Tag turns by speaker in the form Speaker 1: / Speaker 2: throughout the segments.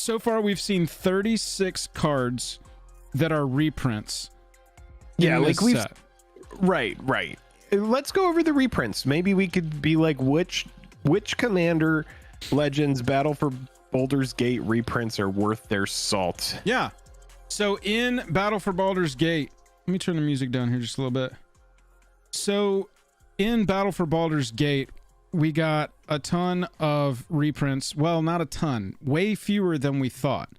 Speaker 1: so far we've seen 36 cards that are reprints.
Speaker 2: Yeah, like we've right. Let's go over the reprints. Maybe we could be like, which Commander Legends Battle for Baldur's Gate reprints are worth their salt?
Speaker 1: Yeah. So in Battle for Baldur's Gate, let me turn the music down here just a little bit. So in Battle for Baldur's Gate, we got a ton of reprints. Well, not a ton, way fewer than we thought.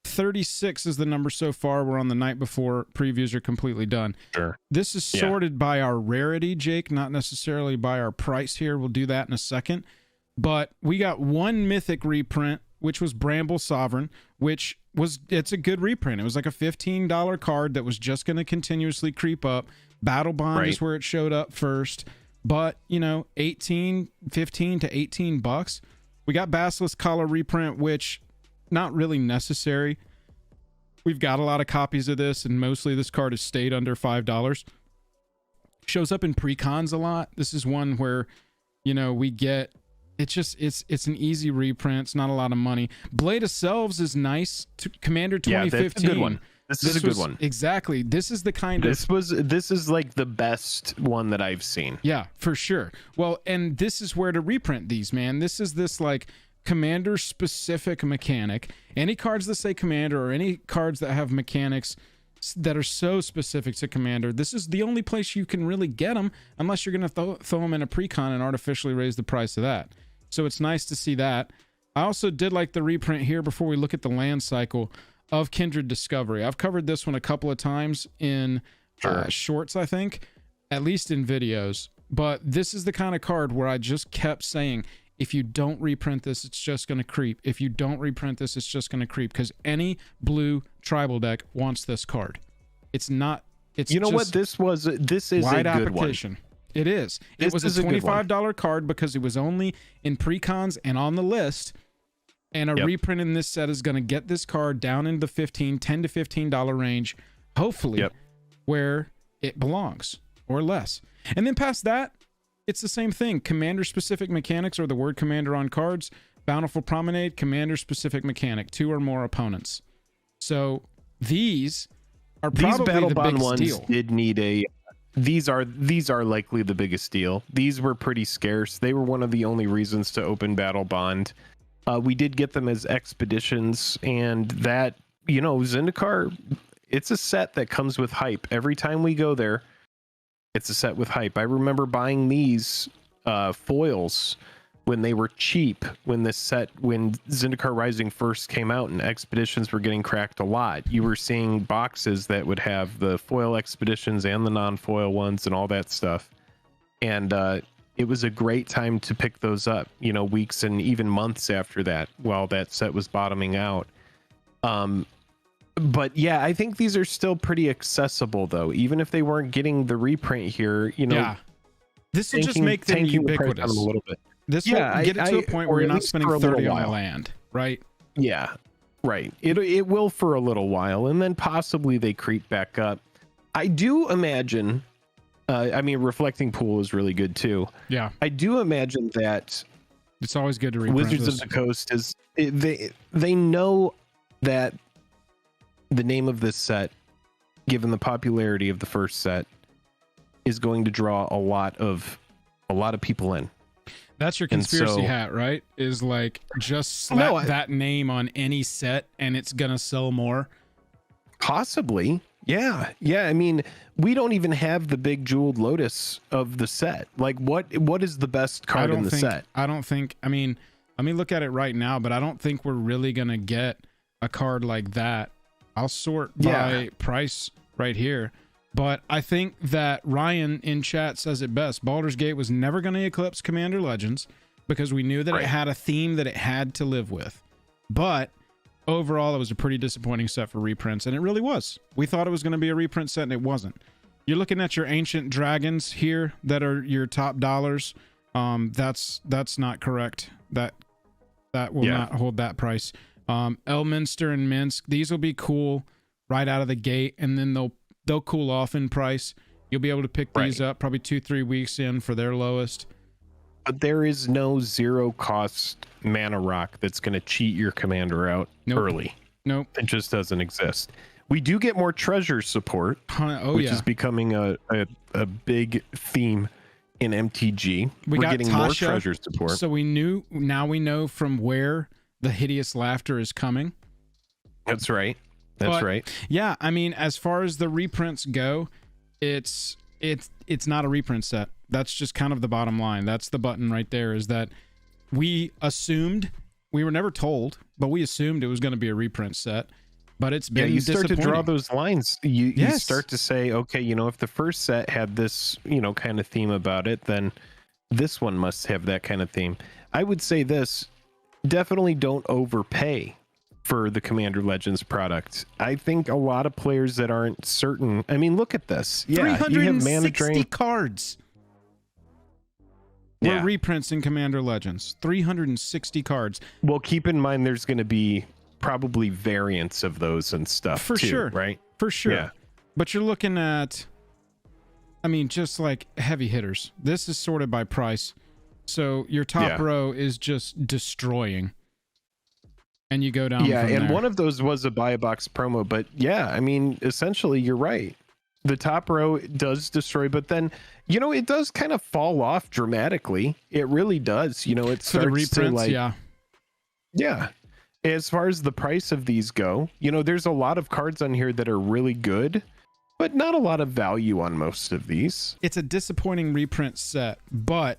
Speaker 1: 36 is the number so far. We're on the night before. Previews are completely done.
Speaker 2: Sure.
Speaker 1: This is sorted by our rarity, Jake, not necessarily by our price here. We'll do that in a second. But we got one mythic reprint, which was Bramble Sovereign, which was, it's a good reprint. It was like a $15 card that was just going to continuously creep up. Battle Bond is where it showed up first. But, you know, 15 to 18 bucks. We got Basilisk Collar reprint, which not really necessary. We've got a lot of copies of this, and mostly this card has stayed under $5. Shows up in pre-cons a lot. This is one where, you know, we get, it's just, it's an easy reprint. It's not a lot of money. Blade of Selves is nice. Commander 2015.
Speaker 2: Yeah, that's a good one. This is a good one.
Speaker 1: Exactly. This is the kind
Speaker 2: of... This is like the best one that I've seen.
Speaker 1: Yeah, for sure. Well, and this is where to reprint these, man. This is this like Commander specific mechanic. Any cards that say Commander or any cards that have mechanics that are so specific to Commander, this is the only place you can really get them, unless you're going to throw them in a pre-con and artificially raise the price of that. So it's nice to see that. I also did like the reprint here before we look at the land cycle of Kindred Discovery. I've covered this one a couple of times in shorts, I think, at least in videos. But this is the kind of card where I just kept saying, if you don't reprint this, it's just going to creep. If you don't reprint this, it's just going to creep, because any blue tribal deck wants this card. It's not. It's,
Speaker 2: you know what this was. This is
Speaker 1: wide
Speaker 2: a good
Speaker 1: application.
Speaker 2: One.
Speaker 1: It is. It was a $25 card because it was only in pre-cons and on the list. And a reprint in this set is going to get this card down in the $10 to $15 range, hopefully, where it belongs, or less. And then past that, it's the same thing. Commander-specific mechanics, or the word Commander on cards. Bountiful Promenade, Commander-specific mechanic, 2 or more opponents. So these are probably
Speaker 2: Battle
Speaker 1: the
Speaker 2: Bond
Speaker 1: biggest
Speaker 2: ones
Speaker 1: deal.
Speaker 2: Did need a. These are likely the biggest deal. These were pretty scarce. They were one of the only reasons to open Battle Bond. We did get them as expeditions, and that, you know, Zendikar, it's a set that comes with hype. Every time we go there, it's a set with hype. I remember buying these foils when they were cheap, when Zendikar Rising first came out and expeditions were getting cracked a lot. You were seeing boxes that would have the foil expeditions and the non-foil ones and all that stuff. And it was a great time to pick those up, you know, weeks and even months after that, while that set was bottoming out. But yeah, I think these are still pretty accessible, though, even if they weren't getting the reprint here. You know,
Speaker 1: yeah, this will just make them ubiquitous
Speaker 2: a little bit.
Speaker 1: This will get it to a point where you're not spending 30 on land, right?
Speaker 2: Yeah, right. It will for a little while, and then possibly they creep back up. I do imagine. I mean, Reflecting Pool is really good too.
Speaker 1: Yeah,
Speaker 2: I do imagine that
Speaker 1: it's always good to reprint
Speaker 2: Wizards of the Coast is they know that the name of this set, given the popularity of the first set, is going to draw a lot of people in.
Speaker 1: That's your conspiracy hat, right? Is like just slap that name on any set and it's gonna sell more.
Speaker 2: Possibly. Yeah. I mean, we don't even have the big jeweled lotus of the set. Like, what is the best card in the set?
Speaker 1: I don't think. I mean, let me look at it right now, but I don't think we're really gonna get a card like that. I'll sort by price right here. But I think that Ryan in chat says it best. Baldur's Gate was never going to eclipse Commander Legends because we knew that it had a theme that it had to live with. But overall, it was a pretty disappointing set for reprints, and it really was. We thought it was going to be a reprint set, and it wasn't. You're looking at your Ancient Dragons here that are your top dollars. That's not correct. That will not hold that price. Elminster and Minsk, these will be cool right out of the gate, and then they'll cool off in price. You'll be able to pick these up probably 2-3 weeks in for their lowest.
Speaker 2: But there is no zero cost mana rock that's going to cheat your commander out early.
Speaker 1: Nope.
Speaker 2: It just doesn't exist. We do get more treasure support, which is becoming a big theme in MTG. We're getting
Speaker 1: Tasha,
Speaker 2: more treasure support.
Speaker 1: So now we know from where the hideous laughter is coming.
Speaker 2: That's right. That's right.
Speaker 1: Yeah, I mean, as far as the reprints go, it's not a reprint set. That's just kind of the bottom line. That's the button right there, is that we assumed, we were never told, but we assumed it was going to be a reprint set. But it's been
Speaker 2: you start to draw
Speaker 1: disappointing.
Speaker 2: those lines. You start to say, okay, you know, if the first set had this, you know, kind of theme about it, then this one must have that kind of theme. I would say this, definitely don't overpay for the Commander Legends product. I think a lot of players that aren't certain, I mean, look at this. Yeah, you have mana drain
Speaker 1: cards. We're reprints in Commander Legends. 360 cards.
Speaker 2: Well, keep in mind there's going to be probably variants of those and stuff
Speaker 1: for
Speaker 2: too,
Speaker 1: sure,
Speaker 2: right?
Speaker 1: For sure.
Speaker 2: Yeah.
Speaker 1: But you're looking at, I mean, just like heavy hitters. This is sorted by price. So your top row is just destroying. And you go down.
Speaker 2: Yeah,
Speaker 1: from
Speaker 2: and
Speaker 1: there.
Speaker 2: one of those was a buy a box promo, but yeah, I mean, essentially you're right. The top row does destroy, but then, you know, it does kind of fall off dramatically. It really does. You know, it starts
Speaker 1: for the reprints,
Speaker 2: to yeah. As far as the price of these go, you know, there's a lot of cards on here that are really good, but not a lot of value on most of these.
Speaker 1: It's a disappointing reprint set, but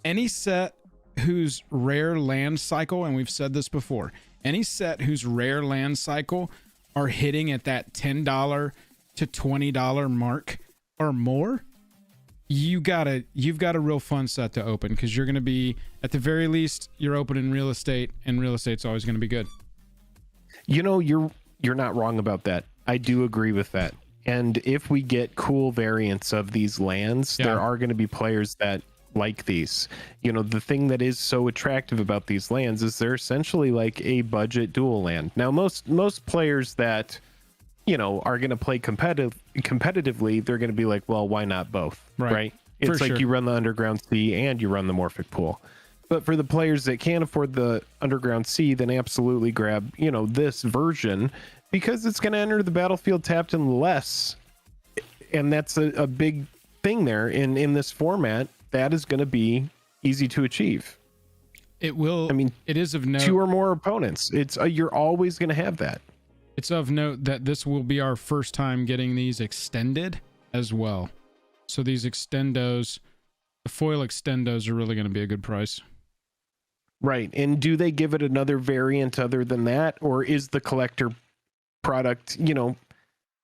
Speaker 1: any set whose rare land cycle, and we've said this before, any set whose rare land cycle are hitting at that $10 to $20 mark or more, you've got a real fun set to open, because you're going to be, at the very least, you're opening real estate, and real estate's always going to be good.
Speaker 2: You know, you're not wrong about that. I do agree with that. And if we get cool variants of these lands, there are going to be players that like these. You know, the thing that is so attractive about these lands is they're essentially like a budget dual land. Now, most players that, you know, are going to play competitively, they're going to be like, well, why not both? Right? It's like you run the Underground Sea and you run the Morphic Pool. But for the players that can't afford the Underground Sea, then absolutely grab, you know, this version, because it's going to enter the battlefield tapped and less. And that's a big thing there in this format. That is going to be easy to achieve.
Speaker 1: It will. I mean, it is of note.
Speaker 2: 2 or more opponents. It's you're always going to have that.
Speaker 1: It's of note that this will be our first time getting these extended as well. So these extendos, the foil extendos, are really going to be a good price.
Speaker 2: Right. And do they give it another variant other than that? Or is the collector product, you know,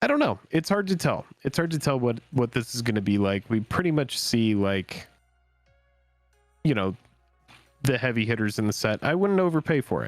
Speaker 2: I don't know. It's hard to tell. It's hard to tell what this is going to be like. We pretty much see, like, you know, the heavy hitters in the set. I wouldn't overpay for it.